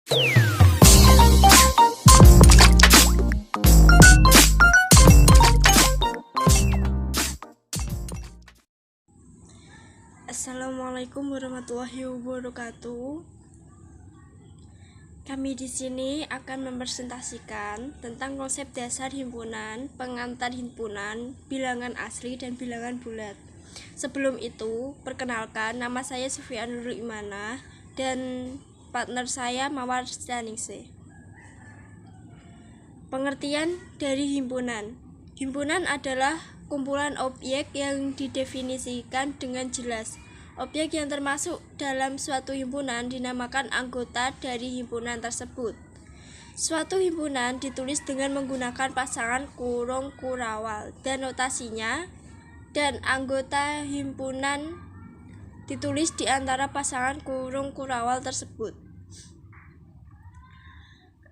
Assalamualaikum warahmatullahi wabarakatuh. Kami di sini akan mempresentasikan tentang konsep dasar himpunan, pengantar himpunan, bilangan asli dan bilangan bulat. Sebelum itu, perkenalkan, nama saya Sufyan Nurul Imanah dan partner saya Mawar Staningsih. Pengertian dari himpunan. Himpunan adalah kumpulan objek yang didefinisikan dengan jelas. Objek yang termasuk dalam suatu himpunan dinamakan anggota dari himpunan tersebut. Suatu himpunan ditulis dengan menggunakan pasangan kurung kurawal dan notasinya, dan anggota himpunan ditulis di antara pasangan kurung kurawal tersebut.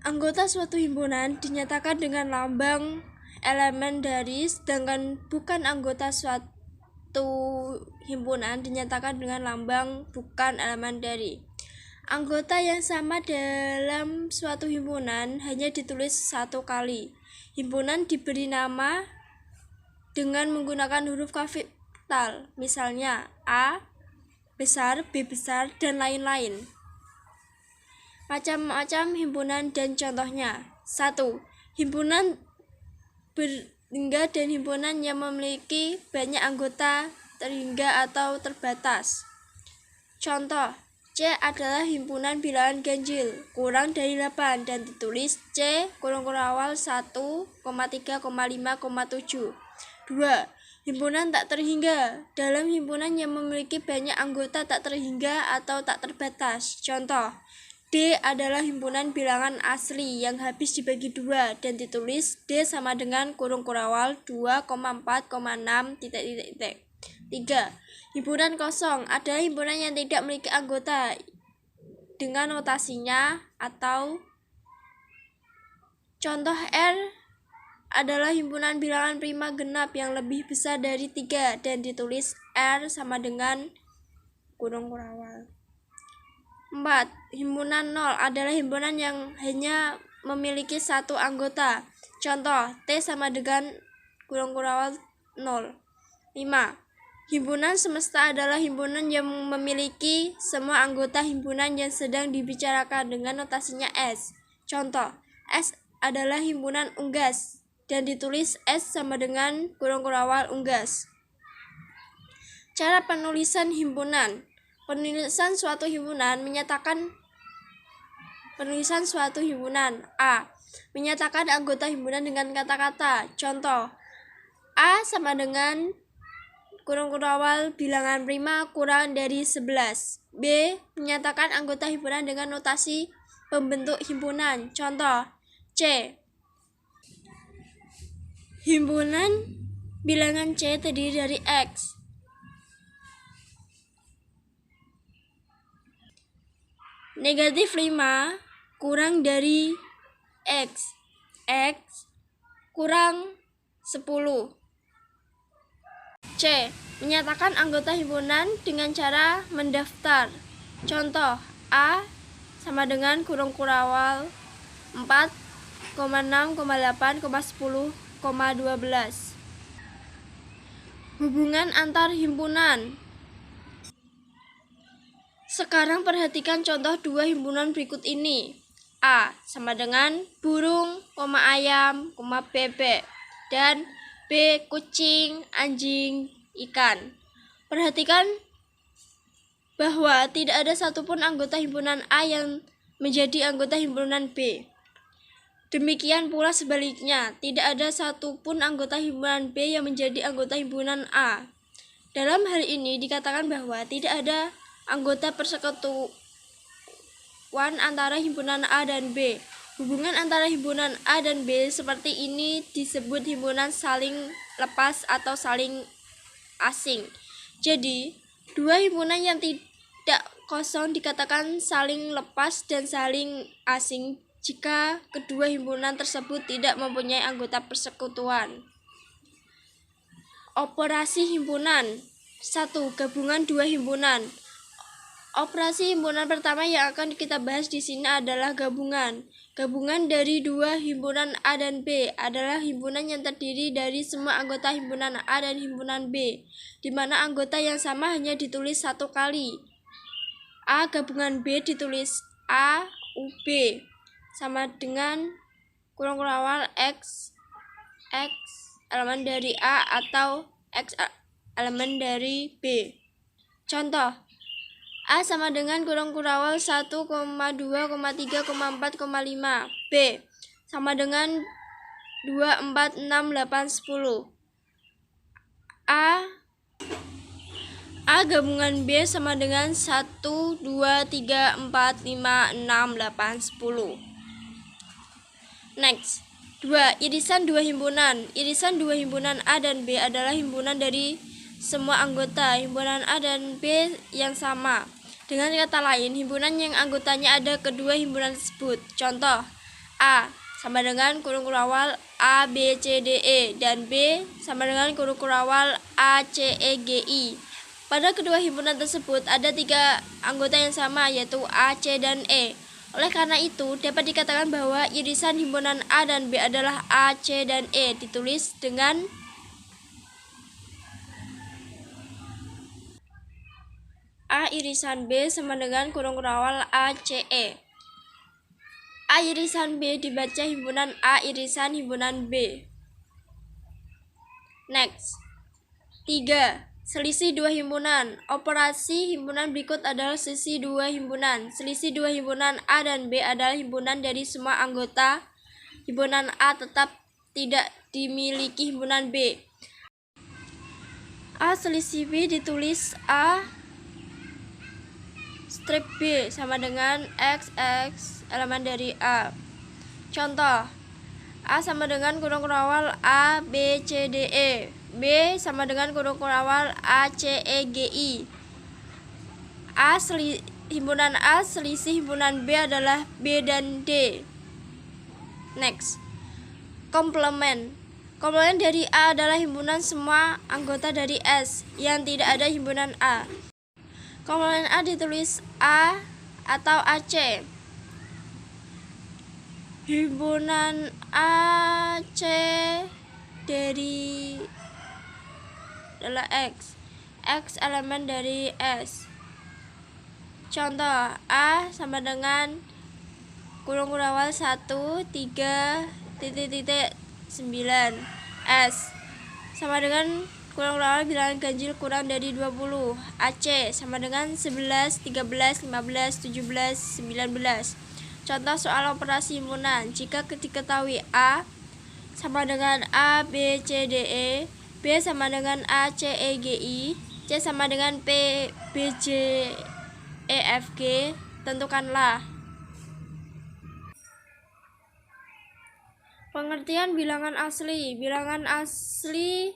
Anggota suatu himpunan dinyatakan dengan lambang elemen dari, sedangkan bukan anggota suatu himpunan dinyatakan dengan lambang bukan elemen dari. Anggota yang sama dalam suatu himpunan hanya ditulis satu kali. Himpunan diberi nama dengan menggunakan huruf kapital, misalnya A besar, B besar, dan lain-lain. Macam-macam himpunan dan contohnya. 1. Himpunan berhingga dan himpunan yang memiliki banyak anggota terhingga atau terbatas. Contoh, C adalah himpunan bilangan ganjil kurang dari 8 dan ditulis C kurung kurawal 1,3,5,7. 2. Himpunan tak terhingga dalam himpunan yang memiliki banyak anggota tak terhingga atau tak terbatas. Contoh, D adalah himpunan bilangan asli yang habis dibagi 2 dan ditulis D sama dengan kurung kurawal 2,4,6. 3. Himpunan kosong adalah himpunan yang tidak memiliki anggota dengan notasinya atau contoh R adalah himpunan bilangan prima genap yang lebih besar dari 3 dan ditulis R sama dengan kurung kurawal. 4. Himpunan 0 adalah himpunan yang hanya memiliki satu anggota. Contoh, T sama dengan kurung kurawal 0. 5. Himpunan semesta adalah himpunan yang memiliki semua anggota himpunan yang sedang dibicarakan dengan notasinya S. Contoh, S adalah himpunan unggas dan ditulis S sama dengan kurung kurawal unggas. Cara penulisan himpunan. Penulisan suatu himpunan A. Menyatakan anggota himpunan dengan kata-kata. Contoh, A sama dengan kurung kurawal bilangan prima kurang dari 11. B. Menyatakan anggota himpunan dengan notasi pembentuk himpunan. Contoh, C. Himpunan bilangan C terdiri dari X. Negatif 5 kurang dari X. X kurang 10. C. Menyatakan anggota himpunan dengan cara mendaftar. Contoh, A sama dengan kurung kurawal 4,6,8,10,12. Hubungan antar himpunan. Sekarang perhatikan contoh dua himpunan berikut ini. A sama dengan burung, ayam, bebek, dan B kucing, anjing, ikan. Perhatikan bahwa tidak ada satupun anggota himpunan A yang menjadi anggota himpunan B. Demikian pula sebaliknya, tidak ada satupun anggota himpunan B yang menjadi anggota himpunan A. Dalam hal ini dikatakan bahwa tidak ada anggota persekutuan antara himpunan A dan B. Hubungan antara himpunan A dan B seperti ini disebut himpunan saling lepas atau saling asing. Jadi, dua himpunan yang tidak kosong dikatakan saling lepas dan saling asing jika kedua himpunan tersebut tidak mempunyai anggota persekutuan. Operasi himpunan. 1. Gabungan dua himpunan. Operasi himpunan pertama yang akan kita bahas di sini adalah gabungan. Gabungan dari dua himpunan A dan B adalah himpunan yang terdiri dari semua anggota himpunan A dan himpunan B, di mana anggota yang sama hanya ditulis satu kali. A gabungan B ditulis A UB sama dengan kurung awal X elemen dari A atau X elemen dari B. Contoh, A sama dengan kurung awal 1, 2, 3, 4, 5. B sama dengan 2, 4, 6, 8, 10. A gabungan B sama dengan 1, 2, 3, 4, 5, 6, 8, 10. Next, 2. Irisan dua himpunan. Irisan dua himpunan A dan B adalah himpunan dari semua anggota himpunan A dan B yang sama. Dengan kata lain, himpunan yang anggotanya ada kedua himpunan tersebut. Contoh, A sama dengan kurung awal A, B, C, D, E, dan B sama dengan kurung awal A, C, E, G, I. Pada kedua himpunan tersebut ada tiga anggota yang sama, yaitu A, C, dan E. Oleh karena itu, dapat dikatakan bahwa irisan himpunan A dan B adalah A, C, dan E, ditulis dengan A irisan B sama dengan kurung awal A, C, E. A irisan B dibaca himpunan A irisan himpunan B. Next, 3. Selisih dua himpunan. Operasi himpunan berikut adalah selisih dua himpunan. Selisih dua himpunan A dan B adalah himpunan dari semua anggota himpunan A tetap tidak dimiliki himpunan B. A selisih B ditulis A strip B sama dengan X elemen dari A. Contoh, A sama dengan kurung awal A, B, C, D, E. B sama dengan kurung awal A, C, E, G, I. Himpunan A selisih himpunan B adalah B dan D. Next, komplement. Komplement dari A adalah himpunan semua anggota dari S yang tidak ada himpunan A. Komplement A ditulis A atau AC. Himpunan AC dari adalah X elemen dari S. Contoh, A sama dengan kurung awal 1, 3, 9. S sama dengan kurung awal bilangan ganjil kurang dari 20. AC sama dengan 11, 13, 15, 17, 19. Contoh soal operasi himpunan. Jika diketahui A sama dengan A, B, C, D, E, B sama dengan A, C, E, G, I, C sama dengan P, B, J, E, F, G, tentukanlah. Pengertian bilangan asli. Bilangan asli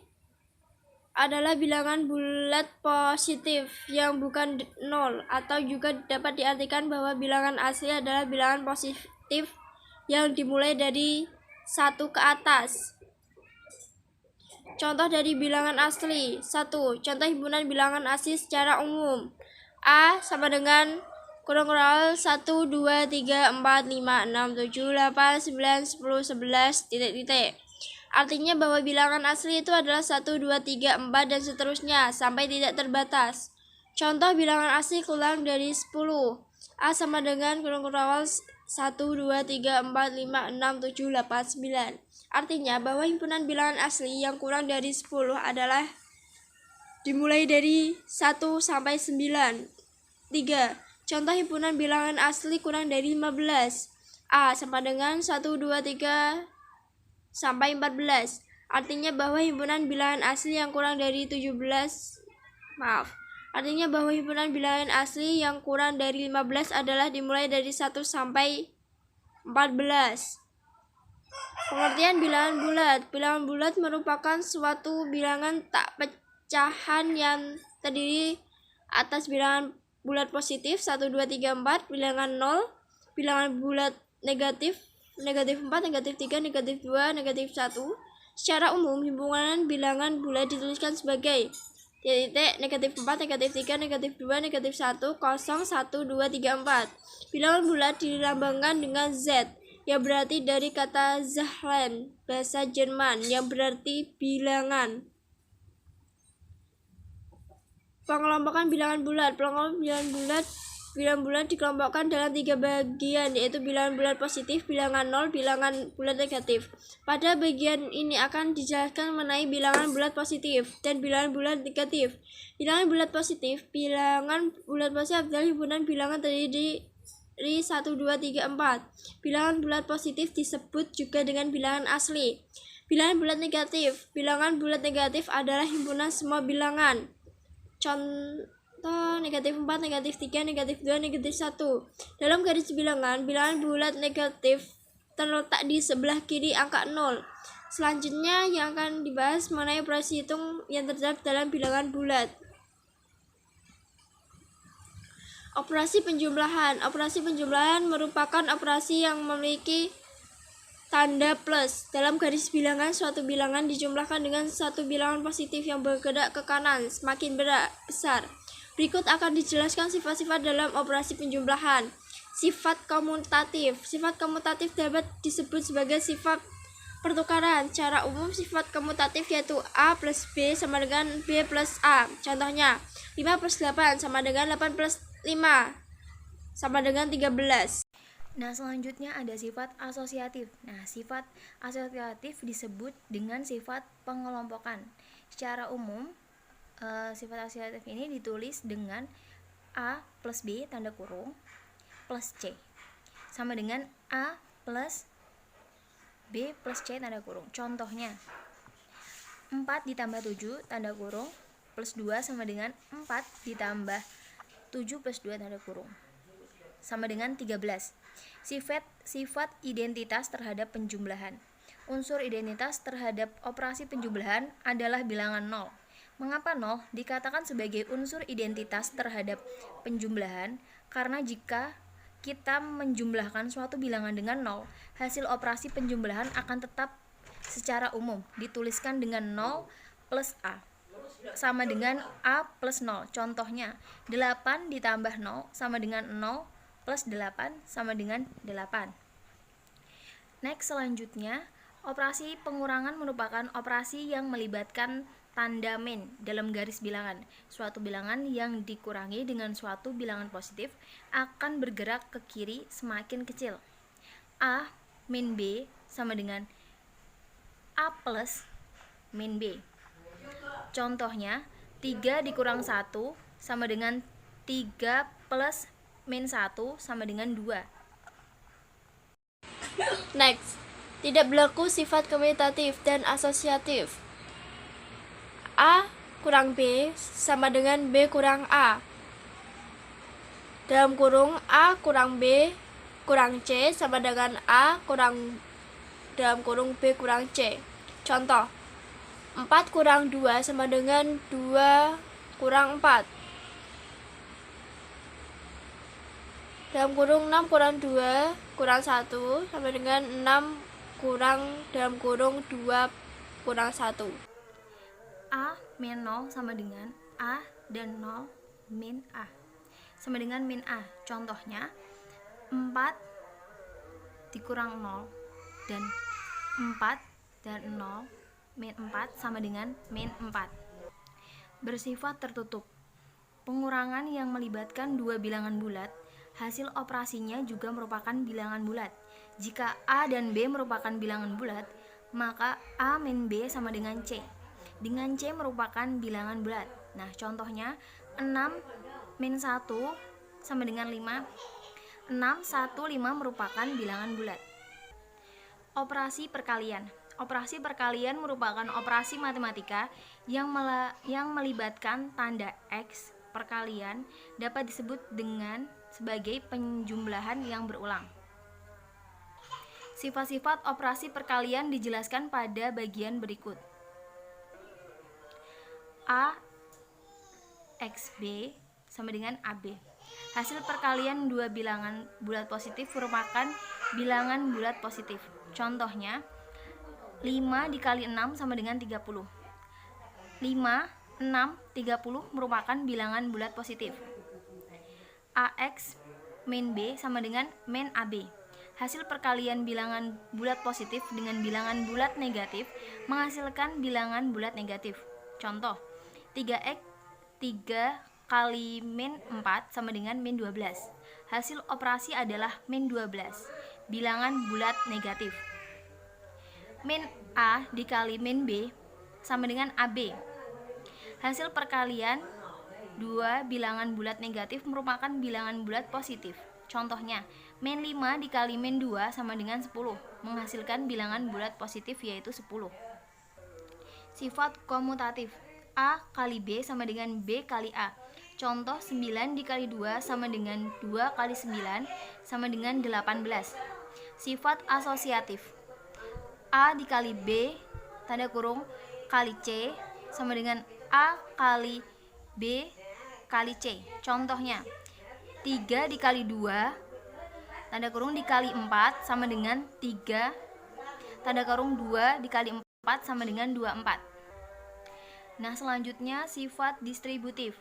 adalah bilangan bulat positif yang bukan 0, atau juga dapat diartikan bahwa bilangan asli adalah bilangan positif yang dimulai dari 1 ke atas. Contoh dari bilangan asli. 1. Contoh himpunan bilangan asli secara umum. A sama dengan kurung awal 1, 2, 3, 4, 5, 6, 7, 8, 9, 10, 11, titik-titik. Artinya bahwa bilangan asli itu adalah 1, 2, 3, 4, dan seterusnya sampai tidak terbatas. Contoh bilangan asli kurang dari 10. A sama dengan kurung awal 1, 2, 3, 4, 5, 6, 7, 8, 9. Artinya bahwa himpunan bilangan asli yang kurang dari 10 adalah dimulai dari 1 sampai 9. 3. Contoh himpunan bilangan asli kurang dari 15. A sama dengan 1, 2, 3, sampai 14. Artinya bahwa himpunan bilangan asli yang kurang dari 17. Artinya bahwa himpunan bilangan asli yang kurang dari 15 adalah dimulai dari 1 sampai 14. Pengertian bilangan bulat. Bilangan bulat merupakan suatu bilangan tak pecahan yang terdiri atas bilangan bulat positif 1, 2, 3, 4, bilangan 0, bilangan bulat negatif 4, negatif 3, negatif 2, negatif 1. Secara umum, himpunan bilangan bulat dituliskan sebagai titik, negatif 4, negatif 3, negatif 2, negatif 1, 0, 1, 2, 3, 4. Bilangan bulat dilambangkan dengan Z, yang berarti dari kata Zahlen, bahasa Jerman, yang berarti bilangan. Pengelompokan bilangan bulat. Bilangan bulat dikelompokkan dalam 3 bagian, yaitu bilangan bulat positif, bilangan nol, bilangan bulat negatif. Pada bagian ini akan dijelaskan mengenai bilangan bulat positif dan bilangan bulat negatif. Bilangan bulat positif adalah himpunan bilangan terdiri dari 1, 2, 3, 4. Bilangan bulat positif disebut juga dengan bilangan asli. Bilangan bulat negatif adalah himpunan semua bilangan. Contoh negatif 4, negatif 3, negatif 2, negatif 1. Dalam garis bilangan bulat negatif terletak di sebelah kiri angka 0. Selanjutnya yang akan dibahas mengenai operasi hitung yang terdapat dalam bilangan bulat. Operasi penjumlahan. Operasi penjumlahan merupakan operasi yang memiliki tanda plus. Dalam garis bilangan, suatu bilangan dijumlahkan dengan satu bilangan positif yang bergerak ke kanan semakin besar. Berikut akan dijelaskan sifat-sifat dalam operasi penjumlahan. Sifat komutatif. Sifat komutatif dapat disebut sebagai sifat pertukaran. Secara umum sifat komutatif yaitu A plus B sama dengan B plus A. Contohnya, 5 plus 8 sama dengan 8 plus 5 sama dengan 13. Nah, selanjutnya ada sifat asosiatif. Nah, sifat asosiatif disebut dengan sifat pengelompokan. Secara umum, sifat asosiatif ini ditulis dengan A plus B tanda kurung plus C sama dengan A plus B plus C tanda kurung. Contohnya, 4 ditambah 7 tanda kurung plus 2 sama dengan 4 ditambah 7 plus 2 tanda kurung sama dengan 13. Sifat identitas terhadap penjumlahan. Unsur identitas terhadap operasi penjumlahan adalah bilangan 0. Mengapa 0 dikatakan sebagai unsur identitas terhadap penjumlahan? Karena jika kita menjumlahkan suatu bilangan dengan 0, hasil operasi penjumlahan akan tetap secara umum dituliskan dengan 0 plus A sama dengan A plus 0. Contohnya, 8 ditambah 0 sama dengan 0 plus 8 sama dengan 8. Next, selanjutnya, operasi pengurangan merupakan operasi yang melibatkan tanda min dalam garis bilangan. Suatu bilangan yang dikurangi dengan suatu bilangan positif akan bergerak ke kiri semakin kecil. A min B sama dengan A plus min B. Contohnya, 3 dikurang 1 sama dengan 3 plus min 1 sama dengan 2. Next, tidak berlaku sifat komutatif dan asosiatif. A kurang B sama dengan B kurang A. Dalam kurung A kurang B kurang C sama dengan A kurang dalam kurung B kurang C. Contoh, 4 kurang 2 sama dengan 2 kurang 4. Dalam kurung 6 kurang 2 kurang 1 sama dengan 6 kurang dalam kurung 2 kurang 1. A min 0 sama dengan A dan 0 min A sama dengan min A. Contohnya, 4 dikurang 0 dan 4 dan 0 min 4 sama dengan min 4. Bersifat tertutup. Pengurangan yang melibatkan dua bilangan bulat, hasil operasinya juga merupakan bilangan bulat. Jika A dan B merupakan bilangan bulat, maka A min B sama dengan C. Dengan C merupakan bilangan bulat. Nah, contohnya 6 min 1 sama dengan 5. 6, 1, 5 merupakan bilangan bulat. Operasi perkalian. Operasi perkalian merupakan operasi matematika yang melibatkan tanda X. Perkalian dapat disebut dengan sebagai penjumlahan yang berulang. Sifat-sifat operasi perkalian dijelaskan pada bagian berikut. A X B sama dengan AB. Hasil perkalian dua bilangan bulat positif merupakan bilangan bulat positif. Contohnya, 5 dikali 6 sama dengan 30. 5 30 merupakan bilangan bulat positif. AX min B sama dengan min AB. Hasil perkalian bilangan bulat positif dengan bilangan bulat negatif menghasilkan bilangan bulat negatif. Contoh, 3X 3 kali min 4 sama dengan min 12. Hasil operasi adalah min 12, bilangan bulat negatif. Min A dikali min B sama dengan AB. Hasil perkalian dua bilangan bulat negatif merupakan bilangan bulat positif. Contohnya, min 5 dikali min 2 sama dengan 10, menghasilkan bilangan bulat positif yaitu 10. Sifat komutatif. A kali B sama dengan B kali A. Contoh, 9 dikali 2 sama dengan 2 kali 9 sama dengan 18. Sifat asosiatif. A dikali B tanda kurung kali C sama dengan A kali B kali C. Contohnya, 3 dikali 2 tanda kurung dikali 4 sama dengan 3 tanda kurung 2 dikali 4 sama dengan 24. Nah, selanjutnya sifat distributif.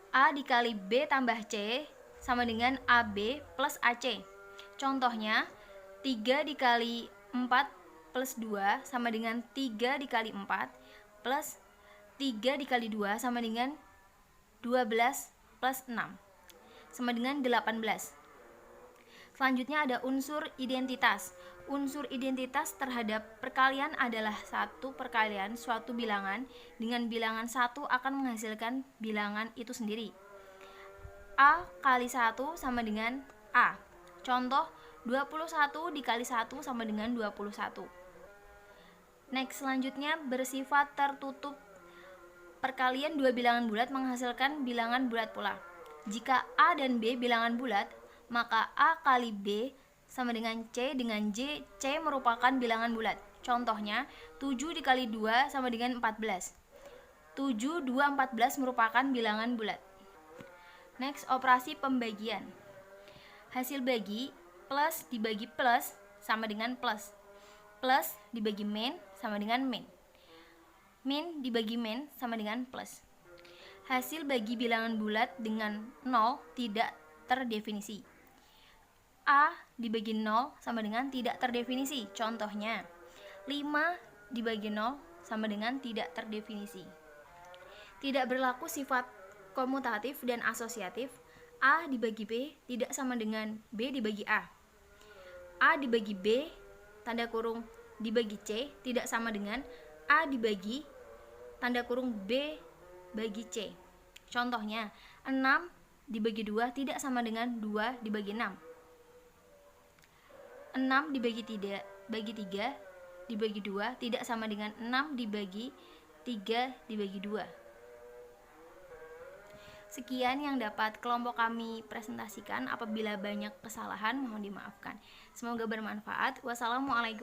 A dikali B tambah C sama dengan AB plus AC. Contohnya, 3 dikali 4 plus 2 sama dengan 3 dikali 4 plus 3 dikali 2 sama dengan 12 plus 6 sama dengan 18. Selanjutnya ada unsur identitas. Unsur identitas terhadap perkalian adalah satu perkalian suatu bilangan dengan bilangan 1 akan menghasilkan bilangan itu sendiri. A kali 1 sama dengan A. Contoh, 21 dikali 1 sama dengan 21. Next, selanjutnya bersifat tertutup. Perkalian dua bilangan bulat menghasilkan bilangan bulat pula. Jika A dan B bilangan bulat, maka A kali B sama dengan C dengan J. C merupakan bilangan bulat. Contohnya, 7 dikali 2 sama dengan 14. 7, 2, 14 merupakan bilangan bulat. Next, operasi pembagian. Hasil bagi, plus dibagi plus sama dengan plus. Plus dibagi min sama dengan min. Min dibagi min sama dengan plus. Hasil bagi bilangan bulat dengan 0 tidak terdefinisi. A dibagi 0 sama dengan tidak terdefinisi. Contohnya, 5 dibagi 0 sama dengan tidak terdefinisi. Tidak berlaku sifat komutatif dan asosiatif. A dibagi B tidak sama dengan B dibagi A. A dibagi B tanda kurung dibagi C tidak sama dengan A dibagi tanda kurung B bagi C. Contohnya, 6 dibagi 2 tidak sama dengan 2 dibagi 6. 6 dibagi 3 dibagi 2 tidak sama dengan 6 dibagi 3 dibagi 2. Sekian yang dapat kelompok kami presentasikan. Apabila banyak kesalahan mohon dimaafkan. Semoga bermanfaat. Wassalamualaikum.